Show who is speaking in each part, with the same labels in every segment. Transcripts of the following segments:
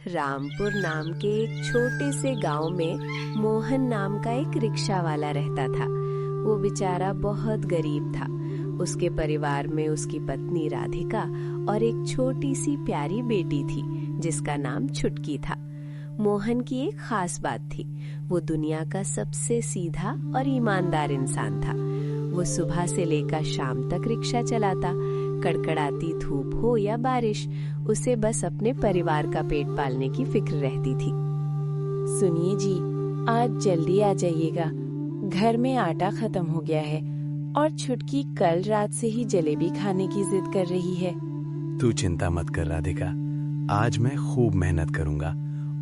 Speaker 1: रामपुर नाम के एक छोटे से गांव में मोहन नाम का एक रिक्शा वाला रहता था। वो बेचारा बहुत गरीब था। उसके परिवार में उसकी पत्नी राधिका और एक छोटी सी प्यारी बेटी थी जिसका नाम छुटकी था। मोहन की एक खास बात थी, वो दुनिया का सबसे सीधा और ईमानदार इंसान था। वो सुबह से लेकर शाम तक रिक्शा चलाता। कड़कड़ाती धूप हो या बारिश, उसे बस अपने परिवार का पेट पालने की फिक्र रहती थी।
Speaker 2: सुनिए जी, आज जल्दी आ जाइएगा, घर में आटा खत्म हो गया है और छुटकी कल रात से ही जलेबी खाने की जिद कर रही है।
Speaker 3: तू चिंता मत कर राधिका, आज मैं खूब मेहनत करूंगा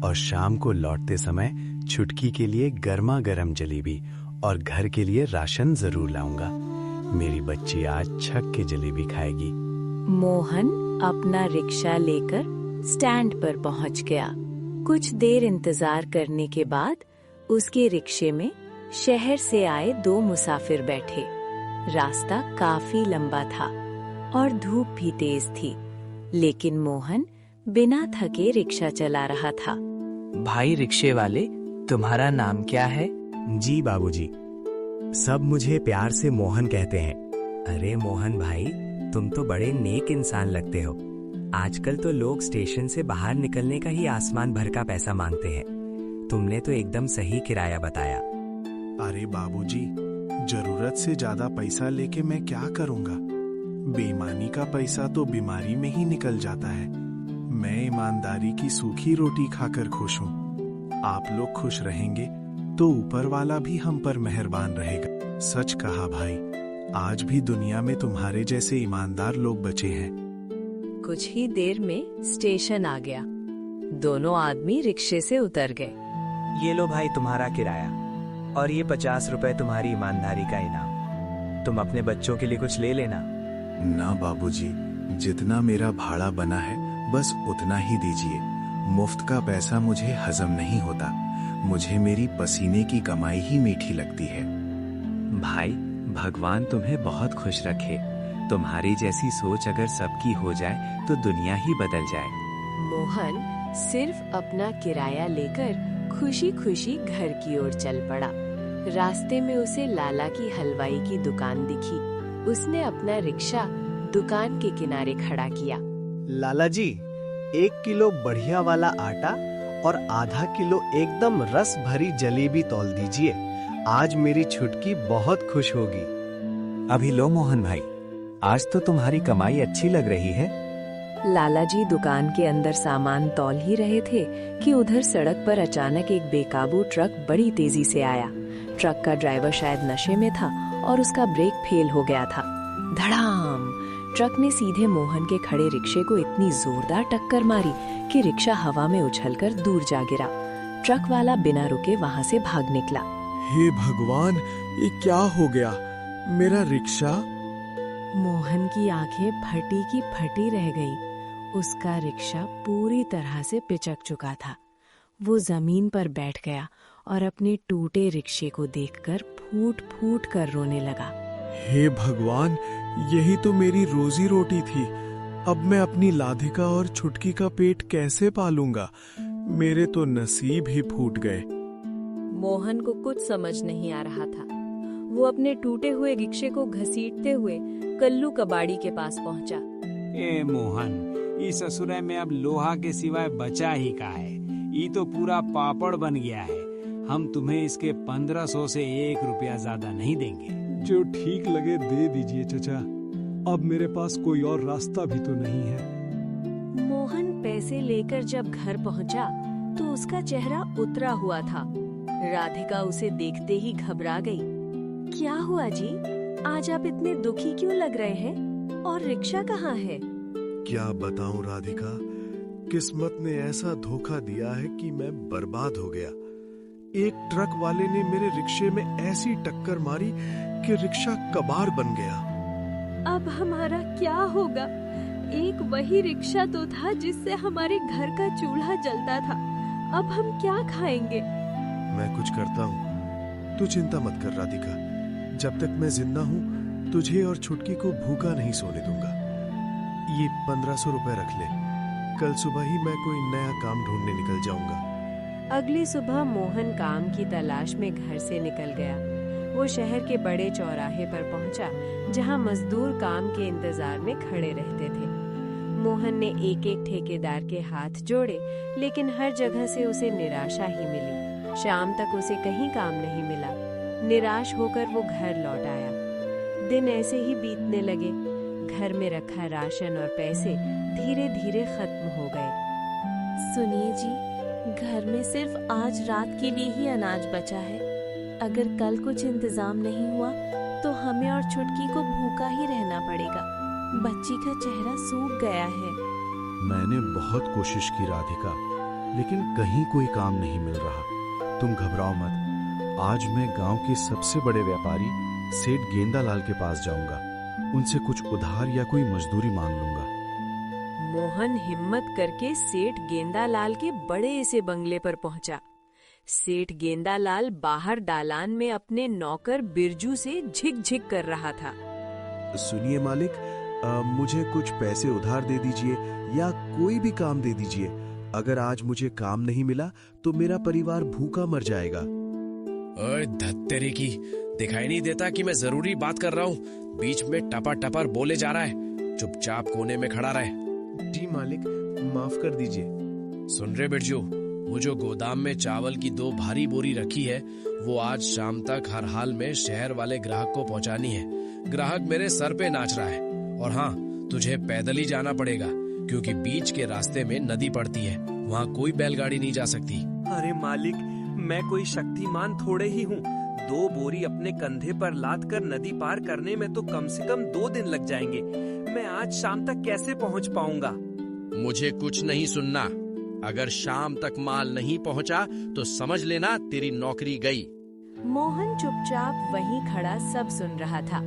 Speaker 3: और शाम को लौटते समय छुटकी के लिए गर्मा गर्म जलेबी और घर के लिए राशन जरूर लाऊंगा। मेरी बच्ची आज छक के जलेबी खाएगी।
Speaker 2: मोहन अपना रिक्शा लेकर स्टैंड पर पहुंच गया। कुछ देर इंतजार करने के बाद उसके रिक्शे में शहर से आए दो मुसाफिर बैठे। रास्ता काफी लंबा था और धूप भी तेज थी, लेकिन मोहन बिना थके रिक्शा चला रहा था।
Speaker 4: भाई रिक्शे वाले, तुम्हारा नाम क्या है?
Speaker 5: जी बाबूजी, सब मुझे प्यार से मोहन कहते हैं। अरे मोहन भाई, तुम तो बड़े नेक इंसान लगते हो। आजकल तो लोग स्टेशन से बाहर निकलने का ही आसमान भर का पैसा मांगते हैं। तुमने तो एकदम सही किराया बताया।
Speaker 6: अरे बाबूजी, जरूरत से ज्यादा पैसा लेके मैं क्या करूंगा? बेईमानी का पैसा तो बीमारी में ही निकल जाता है। मैं ईमानदारी की सूखी रोटी खाकर खुश हूँ। आप लोग खुश रहेंगे तो ऊपर वाला भी हम पर मेहरबान रहेगा। सच कहा भाई, आज भी दुनिया में तुम्हारे जैसे ईमानदार लोग बचे हैं।
Speaker 1: कुछ ही देर में स्टेशन आ गया। दोनों आदमी रिक्शे से उतर गए।
Speaker 4: ये लो भाई तुम्हारा किराया, और ये 50 रुपए तुम्हारी ईमानदारी का इनाम। तुम अपने बच्चों के लिए कुछ ले लेना।
Speaker 6: ना बाबूजी, जितना मेरा भाड़ा बना है बस उतना ही दीजिए। मुफ्त का पैसा मुझे हजम नहीं होता। मुझे मेरी पसीने की कमाई ही मीठी लगती है।
Speaker 7: भाई, भगवान तुम्हें बहुत खुश रखे। तुम्हारी जैसी सोच अगर सबकी हो जाए तो दुनिया ही बदल जाए।
Speaker 1: मोहन सिर्फ अपना किराया लेकर खुशी खुशी घर की ओर चल पड़ा। रास्ते में उसे लाला की हलवाई की दुकान दिखी। उसने अपना रिक्शा दुकान के किनारे खड़ा किया।
Speaker 8: लाला जी, 1 किलो बढ़िया वाला आटा और आधा किलो एकदम रस भरी जलेबी तौल दीजिए। आज मेरी छुटकी बहुत खुश होगी।
Speaker 7: अभी लो मोहन भाई, आज तो तुम्हारी कमाई अच्छी लग रही है।
Speaker 1: लाला जी दुकान के अंदर सामान तौल ही रहे थे कि उधर सड़क पर अचानक एक बेकाबू ट्रक बड़ी तेजी से आया। ट्रक का ड्राइवर शायद नशे में था और उसका ब्रेक फेल हो गया था। धड़ाम! ट्रक ने सीधे मोहन के खड़े रिक्शे को इतनी जोरदार टक्कर मारी कि रिक्शा हवा में उछलकर दूर जा गिरा। ट्रक वाला बिना रुके वहां से भाग निकला।
Speaker 6: हे भगवान, ये क्या हो गया? मेरा रिक्शा?
Speaker 2: मोहन की आंखें फटी की फटी रह गई। उसका रिक्शा पूरी तरह से पिचक चुका था। वो जमीन पर बैठ गया और अपने टूटे रिक्शे को देखकर फूट फूट कर रोने लगा।
Speaker 6: हे भगवान, यही तो मेरी रोजी रोटी थी। अब मैं अपनी राधिका और छुटकी का पेट कैसे पालूंगा? मेरे तो नसीब ही फूट गए।
Speaker 1: मोहन को कुछ समझ नहीं आ रहा था। वो अपने टूटे हुए रिक्शे को घसीटते हुए कल्लू कबाड़ी के पास पहुंचा।
Speaker 9: ए मोहन, इस ससुरे में अब लोहा के सिवाय बचा ही का है। ये तो पूरा पापड़ बन गया है। हम तुम्हें इसके 1500 से 1 रुपया ज्यादा नहीं देंगे।
Speaker 6: जो ठीक लगे दे दीजिए चचा। अब मेरे पास कोई और रास्ता भी तो नहीं है।
Speaker 1: मोहन पैसे लेकर जब घर पहुंचा तो उसका चेहरा उतरा हुआ था। राधिका उसे देखते ही घबरा गई। क्या हुआ जी? आज आप इतने दुखी क्यों लग रहे हैं? और रिक्शा कहाँ है?
Speaker 6: क्या बताऊं राधिका, किस्मत ने ऐसा धोखा दिया है कि मैं बर्बाद हो गया। एक ट्रक वाले ने मेरे रिक्शे में ऐसी टक्कर मारी कि रिक्शा कबाड़ बन गया।
Speaker 1: अब हमारा क्या होगा? एक वही रिक्शा तो था जिससे हमारे घर का चूल्हा जलता था। अब हम क्या खाएंगे?
Speaker 6: मैं कुछ करता हूँ, तू चिंता मत कर राधिका। जब तक मैं जिंदा हूँ तुझे और छुटकी को भूखा नहीं सोने दूंगा। ये 1500 रुपए रख ले। कल सुबह ही मैं कोई नया काम ढूंढने निकल जाऊंगा।
Speaker 1: अगली सुबह मोहन काम की तलाश में घर से निकल गया। वो शहर के बड़े चौराहे पर पहुंचा, जहां मजदूर काम के इंतजार में खड़े रहते थे। मोहन ने एक एक ठेकेदार के हाथ जोड़े, लेकिन हर जगह से उसे निराशा ही मिली। शाम तक उसे कहीं काम नहीं मिला। निराश होकर वो घर लौट आया। दिन ऐसे ही बीतने लगे। घर में रखा राशन और पैसे धीरे धीरे खत्म हो गए।
Speaker 10: सुनिए जी, घर में सिर्फ आज रात के लिए ही अनाज बचा है। अगर कल कुछ इंतजाम नहीं हुआ तो हमें और छुटकी को भूखा ही रहना पड़ेगा। बच्ची का चेहरा सूख गया है।
Speaker 6: मैंने बहुत कोशिश की राधिका, लेकिन कहीं कोई काम नहीं मिल रहा। तुम घबराओ मत। आज मैं गांव के सबसे बड़े व्यापारी सेठ गेंदालाल के पास जाऊंगा। उनसे कुछ उधार या कोई मजदूरी मांग लूंगा।
Speaker 1: मोहन हिम्मत करके सेठ गेंदालाल के बड़े से बंगले पर पहुंचा। सेठ गेंदालाल बाहर दालान में अपने नौकर बिरजू से झिक-झिक कर रहा था।
Speaker 6: सुनिए मालिक, मुझे कुछ पैसे उधार दे दीजिए या कोई भी काम दे दीजिए। अगर आज मुझे काम नहीं मिला तो मेरा परिवार भूखा मर जाएगा।
Speaker 11: ओए धत्तेरी की, दिखाई नहीं देता कि मैं जरूरी बात कर रहा हूँ? बीच में टपा टपर बोले जा रहा है। चुपचाप कोने में खड़ा रहे।
Speaker 6: जी मालिक, माफ कर दीजिए।
Speaker 11: सुन रे बिरजू, वो जो गोदाम में चावल की 2 भारी बोरी रखी है, वो आज शाम तक हर हाल में शहर वाले ग्राहक को पहुंचानी है। ग्राहक मेरे सर पे नाच रहा है। और हाँ, तुझे पैदल ही जाना पड़ेगा, क्योंकि बीच के रास्ते में नदी पड़ती है। वहाँ कोई बैलगाड़ी नहीं जा सकती।
Speaker 4: अरे मालिक, मैं कोई शक्तिमान थोड़े ही हूँ। 2 बोरी अपने कंधे पर लाद कर नदी पार करने में तो कम से कम 2 दिन लग जाएंगे। मैं आज शाम तक कैसे पहुँच पाऊंगा?
Speaker 11: मुझे कुछ नहीं सुनना। अगर शाम तक माल नहीं पहुंचा तो समझ लेना तेरी नौकरी गई।
Speaker 1: मोहन चुपचाप वहीं खड़ा सब सुन रहा था।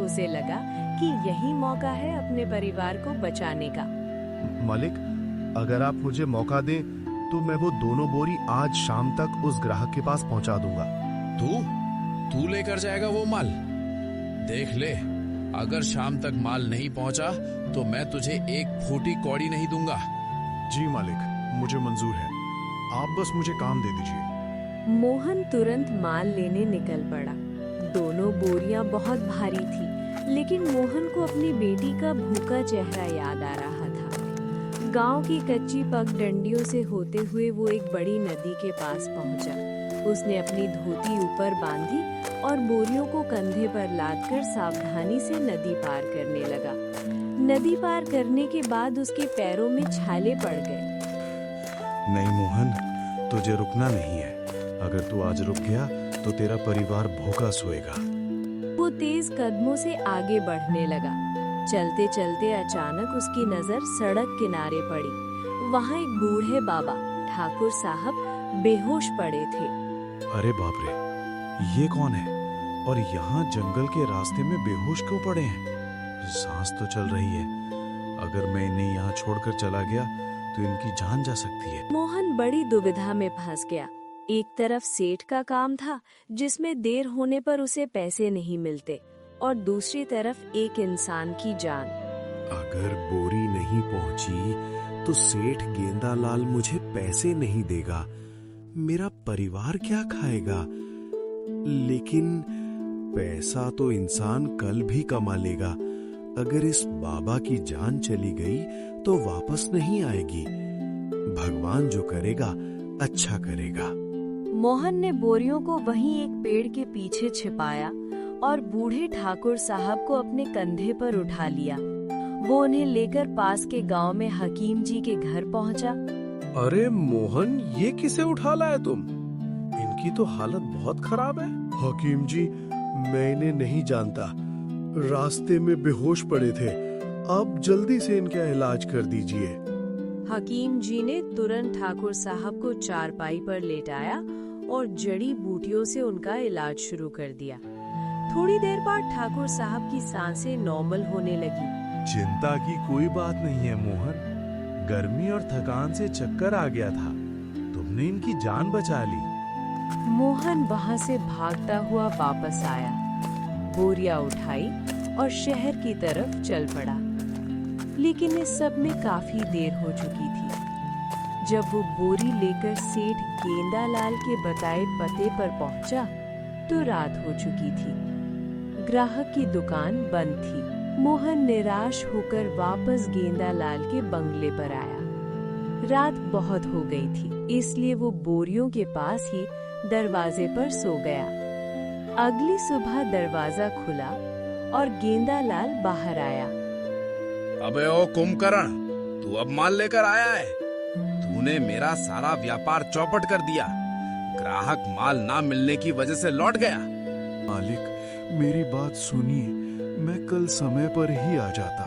Speaker 1: उसे लगा कि यही मौका है अपने परिवार को बचाने का।
Speaker 6: मालिक, अगर आप मुझे मौका दें तो मैं वो दोनों बोरी आज शाम तक उस ग्राहक के पास पहुंचा दूंगा।
Speaker 11: तू लेकर जाएगा वो माल? देख ले, अगर शाम तक माल नहीं पहुंचा तो मैं तुझे एक फूटी कौड़ी नहीं दूंगा।
Speaker 6: जी मालिक, मुझे मंजूर है। आप बस मुझे काम दे दीजिए।
Speaker 1: मोहन तुरंत माल लेने निकल पड़ा। दोनों बोरियां बहुत भारी थी, लेकिन मोहन को अपनी बेटी का भूखा चेहरा याद आ रहा था। गांव की कच्ची पगडंडियों से होते हुए वो एक बड़ी नदी के पास पहुंचा। उसने अपनी धोती ऊपर बांधी और बोरियों को कंधे पर लादकर सावधानी से नदी पार करने लगा। नदी पार करने के बाद उसके पैरों में छाले पड़ गए।
Speaker 6: नहीं मोहन, तुझे रुकना नहीं है। अगर तू आज रुक गया तो तेरा परिवार भूखा सोएगा।
Speaker 1: वो तेज कदमों से आगे बढ़ने लगा। चलते चलते अचानक उसकी नजर सड़क किनारे पड़ी। वहाँ एक बूढ़े बाबा ठाकुर साहब बेहोश पड़े थे।
Speaker 6: अरे बाप रे, ये कौन है? और यहाँ जंगल के रास्ते में बेहोश क्यों पड़े हैं? सांस तो चल रही है। अगर मैं इन्हें यहाँ छोड़कर चला गया तो इनकी जान जा सकती है।
Speaker 1: मोहन बड़ी दुविधा में फंस गया। एक तरफ सेठ का काम था, जिसमें देर होने पर उसे पैसे नहीं मिलते, और दूसरी तरफ एक इंसान की जान।
Speaker 6: अगर बोरी नहीं पहुंची तो सेठ गेंदालाल मुझे पैसे नहीं देगा। मेरा परिवार क्या खाएगा? लेकिन पैसा तो इंसान कल भी कमा लेगा। अगर इस बाबा की जान चली गई तो वापस नहीं आएगी। भगवान जो करेगा अच्छा करेगा।
Speaker 1: मोहन ने बोरियों को वहीं एक पेड़ के पीछे छिपाया और बूढ़े ठाकुर साहब को अपने कंधे पर उठा लिया। वो उन्हें लेकर पास के गांव में हकीम जी के घर पहुंचा।
Speaker 6: अरे मोहन, ये किसे उठा लाए तुम? इनकी तो हालत बहुत खराब है। हकीम जी, मैं इन्हें नहीं जानता। रास्ते में बेहोश पड़े थे। आप जल्दी से इनका इलाज कर दीजिए।
Speaker 1: हकीम जी ने तुरंत ठाकुर साहब को चारपाई पर लेटाया और जड़ी बूटियों से उनका इलाज शुरू कर दिया। थोड़ी देर बाद ठाकुर साहब की सांसें नॉर्मल होने लगी।
Speaker 6: चिंता की कोई बात नहीं है मोहन। गर्मी और थकान से चक्कर आ गया था। तुमने इनकी जान बचा ली।
Speaker 1: मोहन वहां से भागता हुआ वापस आया, बोरियां उठाई और शहर की तरफ चल पड़ा।
Speaker 2: लेकिन इस सब में काफी देर हो चुकी थी। जब वो बोरी लेकर सेठ गेंदालाल के बताए पते पर पहुंचा तो रात हो चुकी थी। ग्राहक की दुकान बंद थी। मोहन निराश होकर वापस गेंदालाल के बंगले पर आया। रात बहुत हो गई थी, इसलिए वो बोरियों के पास ही दरवाजे पर सो गया। अगली सुबह दरवाजा खुला और गेंदालाल बाहर आया।
Speaker 11: अबे ओ कुंभकर्ण, तू अब माल लेकर आया है? तूने मेरा सारा व्यापार चौपट कर दिया। ग्राहक माल ना मिलने की वजह से लौट गया।
Speaker 6: मालिक, मेरी बात सुनिए, मैं कल समय पर ही आ जाता,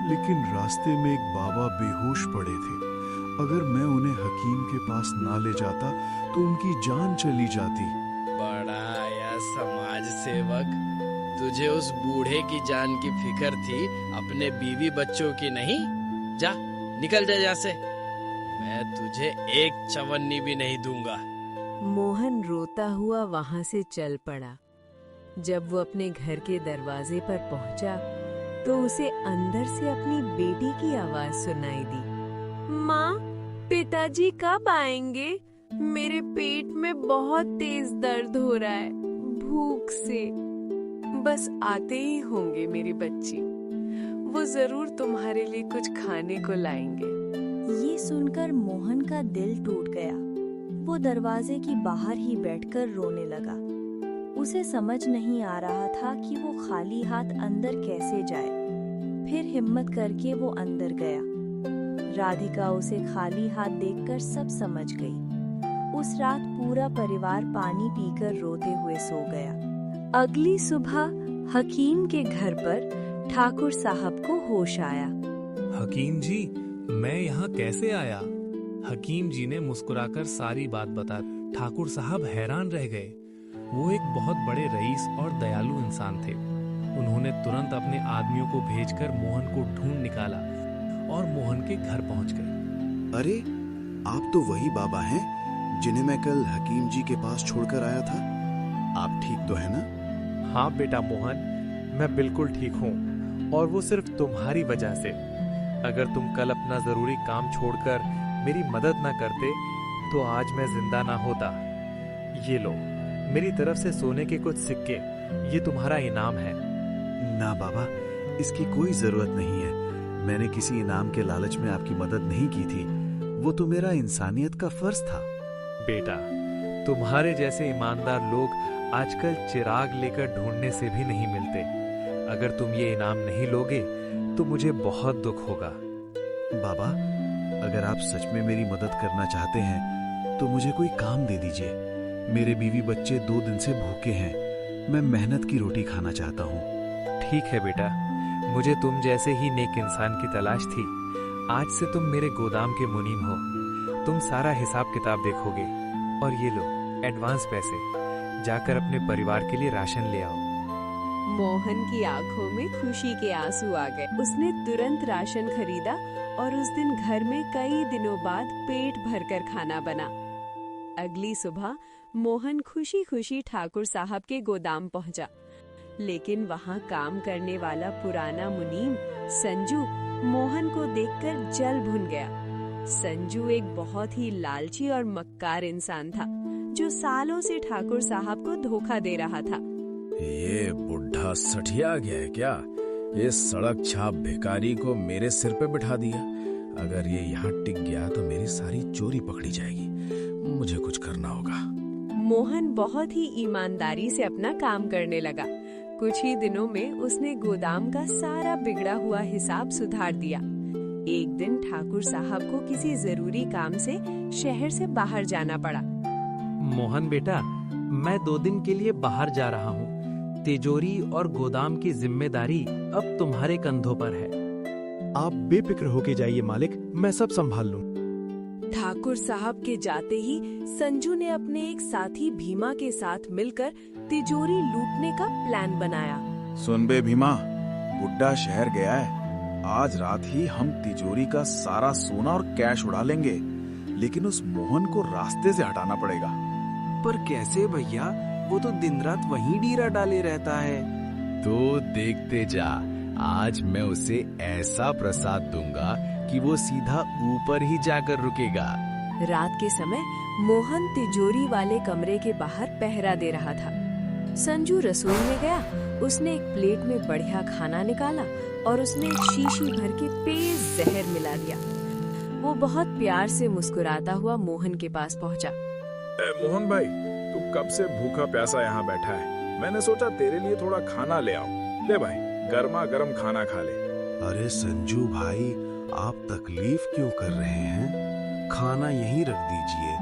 Speaker 6: लेकिन रास्ते में एक बाबा बेहोश पड़े थे। अगर मैं उन्हें हकीम के पास ना ले जाता तो उनकी जान चली जाती।
Speaker 11: बड़ा या समाज सेवक, तुझे उस बूढ़े की जान की फिक्र थी, अपने बीवी बच्चों की नहीं? जा, निकल जा यहाँ से। मैं तुझे एक चवन्नी भी नहीं दूंगा।
Speaker 2: मोहन रोता हुआ वहां से चल पड़ा। जब वो अपने घर के दरवाजे पर पहुंचा तो उसे अंदर से अपनी बेटी की आवाज सुनाई दी। माँ, पिताजी कब आएंगे? मेरे पेट में बहुत तेज दर्द हो रहा है, भूख से। बस आते ही होंगे मेरी बच्ची, वो जरूर तुम्हारे लिए कुछ खाने को लाएंगे।
Speaker 10: ये सुनकर मोहन का दिल टूट गया। वो दरवाजे की बाहर ही बैठकर रोने लगा। उसे समझ नहीं आ रहा था कि वो खाली हाथ अंदर कैसे जाए। फिर हिम्मत करके वो अंदर गया। राधिका उसे खाली हाथ देखकर सब समझ गई। उस रात पूरा परिवार पानी पीकर रोते हुए सो गया। अगली सुबह हकीम के घर पर ठाकुर साहब को होश आया।
Speaker 12: हकीम जी, मैं यहाँ कैसे आया? हकीम जी ने मुस्कुराकर सारी बात बता। ठाकुर साहब हैरान रह गए। वो एक बहुत बड़े रईस और दयालु इंसान थे। उन्होंने तुरंत अपने आदमियों को भेजकर मोहन को ढूंढ निकाला और मोहन के घर पहुंच गए।
Speaker 13: अरे, आप तो वही बाबा हैं जिन्हें मैं कल हकीम जी के पास छोड़कर आया था। आप ठीक तो है ना?
Speaker 14: हाँ बेटा मोहन, मैं बिल्कुल ठीक हूँ, और वो सिर्फ तुम्हारी वजह से। अगर तुम कल अपना जरूरी काम छोड़कर मेरी मदद ना करते तो आज मैं जिंदा ना होता। ये लो, मेरी तरफ से सोने के कुछ सिक्के, ये तुम्हारा इनाम है।
Speaker 3: ना बाबा, इसकी कोई जरूरत नहीं है। मैंने किसी इनाम के लालच में आपकी मदद नहीं की थी। वो तो मेरा इंसानियत का फर्ज था।
Speaker 14: बेटा, तुम्हारे जैसे ईमानदार लोग आजकल चिराग लेकर ढूंढने से भी नहीं मिलते। अगर तुम ये इनाम नहीं लोगे तो मुझे बहुत दुख होगा।
Speaker 3: बाबा, अगर आप सच में मेरी मदद करना चाहते हैं तो मुझे कोई काम दे दीजिए। मेरे बीवी बच्चे 2 दिन से भूखे हैं। मैं मेहनत की रोटी खाना चाहता हूँ।
Speaker 14: ठीक है बेटा, मुझे तुम जैसे ही नेक इंसान की तलाश थी। आज से तुम मेरे गोदाम के मुनीम हो। तुम सारा हिसाब किताब देखोगे। और ये लो एडवांस पैसे, जाकर अपने परिवार के लिए राशन ले आओ।
Speaker 1: मोहन की आंखों में खुशी के आंसू आ गए। उसने तुरंत राशन खरीदा और उस दिन घर में कई दिनों बाद पेट भरकर खाना बना। अगली सुबह मोहन खुशी खुशी ठाकुर साहब के गोदाम पहुंचा, लेकिन वहां काम करने वाला पुराना मुनीम संजू मोहन को देखकर जल भुन गया। संजू एक बहुत ही लालची और मक्कार इंसान था, जो सालों से ठाकुर साहब को धोखा दे रहा था।
Speaker 11: ये बुढ़ा सठिया गया है क्या? ये सड़क छाप भिखारी को मेरे सिर पे बिठा दिया। अगर ये यहाँ टिक गया तो मेरी सारी चोरी पकड़ी जाएगी। मुझे कुछ करना होगा।
Speaker 1: मोहन बहुत ही ईमानदारी से अपना काम करने लगा। कुछ ही दिनों में उसने गोदाम का सारा बिगड़ा हुआ हिसाब सुधार दिया। एक दिन ठाकुर साहब को किसी जरूरी काम से शहर से बाहर जाना पड़ा।
Speaker 14: मोहन बेटा, मैं 2 दिन के लिए बाहर जा रहा हूँ। तिजोरी और गोदाम की जिम्मेदारी अब तुम्हारे कंधों पर है।
Speaker 8: आप बेफिक्र होके जाइए मालिक, मैं सब संभाल लूं।
Speaker 1: ठाकुर साहब के जाते ही संजू ने अपने एक साथी भीमा के साथ मिलकर तिजोरी लूटने का प्लान बनाया।
Speaker 13: सुन बे भीमा, बुड्ढा शहर गया है। आज रात ही हम तिजोरी का सारा सोना और कैश उड़ा लेंगे, लेकिन उस मोहन को रास्ते से हटाना पड़ेगा।
Speaker 4: पर कैसे भैया? वो तो दिन रात वहीं डीरा डाले रहता है।
Speaker 7: तो देखते जा,
Speaker 3: आज मैं उसे ऐसा प्रसाद दूंगा कि वो सीधा ऊपर ही जाकर रुकेगा।
Speaker 2: रात के समय मोहन तिजोरी वाले कमरे के बाहर पहरा दे रहा था। संजू रसोई में गया। उसने एक प्लेट में बढ़िया खाना निकाला और उसमें एक शीशी भर के तेज जहर मिला दिया। वो बहुत प्यार से मुस्कुराता हुआ मोहन के पास पहुंचा।
Speaker 13: मोहन भाई, तू कब से भूखा प्यासा यहाँ बैठा है? मैंने सोचा तेरे लिए थोड़ा खाना ले आऊं। ले भाई, गर्मा गर्म खाना खा ले।
Speaker 6: अरे संजू भाई, आप तकलीफ क्यों कर रहे हैं? खाना यहीं रख दीजिए,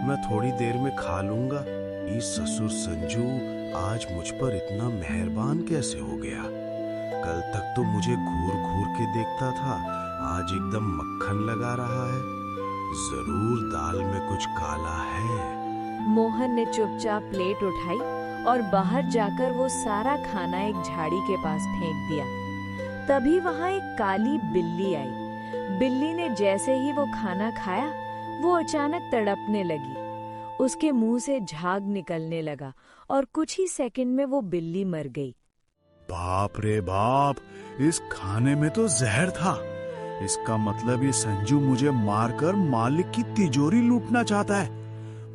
Speaker 6: मैं थोड़ी देर में खा लूंगा। ये ससुर संजू आज मुझ पर इतना मेहरबान कैसे हो गया? कल तक तो मुझे घूर घूर के देखता था, आज एकदम मक्खन लगा रहा है। जरूर दाल में कुछ काला है।
Speaker 2: मोहन ने चुपचाप प्लेट उठाई और बाहर जाकर वो सारा खाना एक झाड़ी के पास फेंक दिया। तभी वहाँ एक काली बिल्ली आई। बिल्ली ने जैसे ही वो खाना खाया, वो अचानक तड़पने लगी। उसके मुंह से झाग निकलने लगा और कुछ ही सेकंड में वो बिल्ली मर गई।
Speaker 6: बाप रे बाप, इस खाने में तो जहर था। इसका मतलब ये संजू मुझे मारकर मालिक की तिजोरी लूटना चाहता है।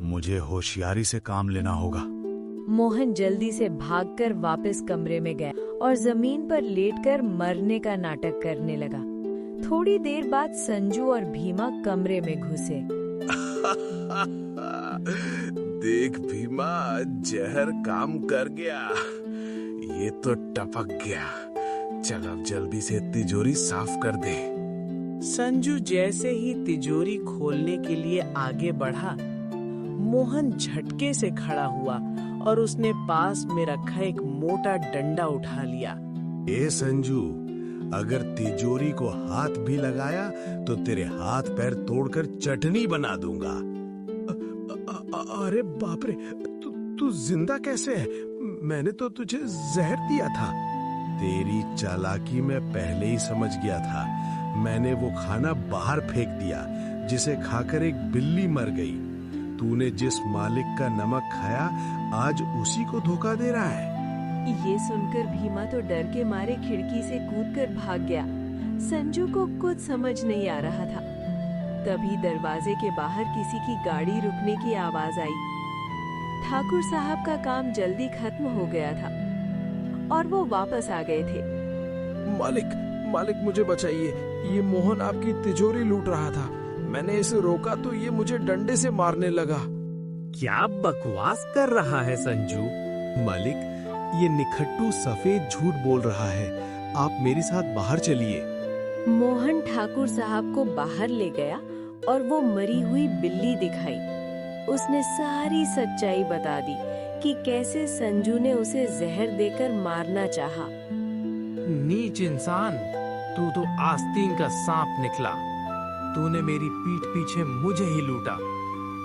Speaker 6: मुझे होशियारी से काम लेना होगा।
Speaker 2: मोहन जल्दी से भागकर वापस कमरे में गया और जमीन पर लेटकर मरने का नाटक करने लगा। थोड़ी देर बाद संजू और भीमा कमरे में घुसे।
Speaker 6: देख भीमा, जहर काम कर गया। ये तो टपक गया। चल अब जल्दी से तिजोरी साफ कर दे।
Speaker 4: संजू जैसे ही तिजोरी खोलने के लिए आगे बढ़ा, मोहन झटके से खड़ा हुआ और उसने पास में रखा एक मोटा डंडा उठा लिया।
Speaker 6: ए संजू, अगर तिजोरी को हाथ भी लगाया तो तेरे हाथ पैर तोड़कर चटनी बना दूंगा। अरे बाप रे, तू जिंदा कैसे है? मैंने तो तुझे जहर दिया था। तेरी चालाकी मैं पहले ही समझ गया था। मैंने वो खाना बाहर फेंक दिया जिसे खाकर एक बिल्ली मर गई। तूने जिस मालिक का नमक खाया, आज उसी को धोखा दे रहा है।
Speaker 2: ये सुनकर भीमा तो डर के मारे खिड़की से कूदकर भाग गया। संजू को कुछ समझ नहीं आ रहा था। तभी दरवाजे के बाहर किसी की गाड़ी रुकने की आवाज आई। ठाकुर साहब का काम जल्दी खत्म हो गया था और वो वापस आ गए थे।
Speaker 4: मालिक मुझे बचाइए, ये मोहन आपकी तिजोरी लूट रहा था। मैंने इसे रोका तो ये मुझे डंडे से मारने लगा।
Speaker 14: क्या बकवास कर रहा है संजू? मालिक, ये निखट्टू सफेद झूठ बोल रहा है। आप मेरे साथ बाहर चलिए।
Speaker 2: मोहन ठाकुर साहब को बाहर ले गया और वो मरी हुई बिल्ली दिखाई। उसने सारी सच्चाई बता दी कि कैसे संजू ने उसे जहर देकर मारना चाहा।
Speaker 14: नीच इंसान, तू तो आस्तीन का सांप निकला। तूने मेरी पीठ पीछे मुझे ही लूटा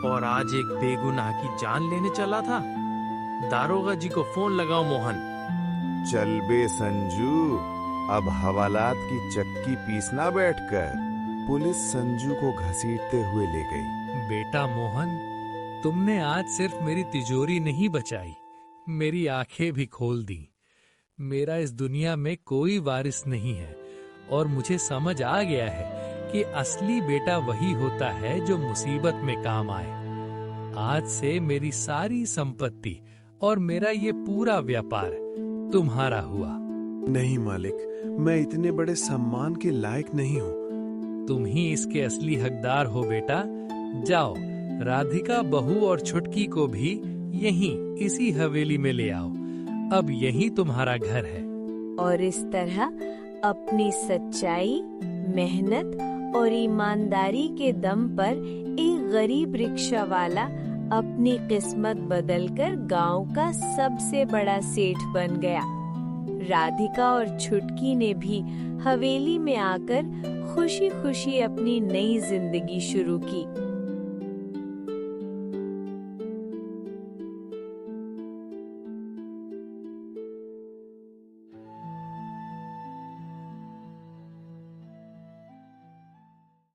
Speaker 14: और आज एक बेगुनाह की जान लेने चला था। दारोगा जी को फोन लगाओ मोहन।
Speaker 13: चल बे संजू, अब हवालात की चक्की पीसना बैठकर। पुलिस संजू को घसीटते हुए ले गई।
Speaker 12: बेटा मोहन, तुमने आज सिर्फ मेरी तिजोरी नहीं बचाई, मेरी आंखें भी खोल दी। मेरा इस दुनिया में कोई वारिस नहीं है और मुझे समझ आ गया है कि असली बेटा वही होता है जो मुसीबत में काम आए। आज से मेरी सारी संपत्ति और मेरा ये पूरा व्यापार तुम्हारा हुआ।
Speaker 6: नहीं मालिक, मैं इतने बड़े सम्मान के लायक नहीं हूँ।
Speaker 12: तुम ही इसके असली हकदार हो बेटा। जाओ, राधिका बहू और छुटकी को भी यहीं इसी हवेली में ले आओ। अब यही तुम्हारा घर है।
Speaker 2: और इस तरह अपनी सच्चाई, मेहनत और ईमानदारी के दम पर एक गरीब रिक्शा वाला अपनी किस्मत बदलकर गांव का सबसे बड़ा सेठ बन गया। राधिका और छुटकी ने भी हवेली में आकर खुशी खुशी अपनी नई जिंदगी शुरू की।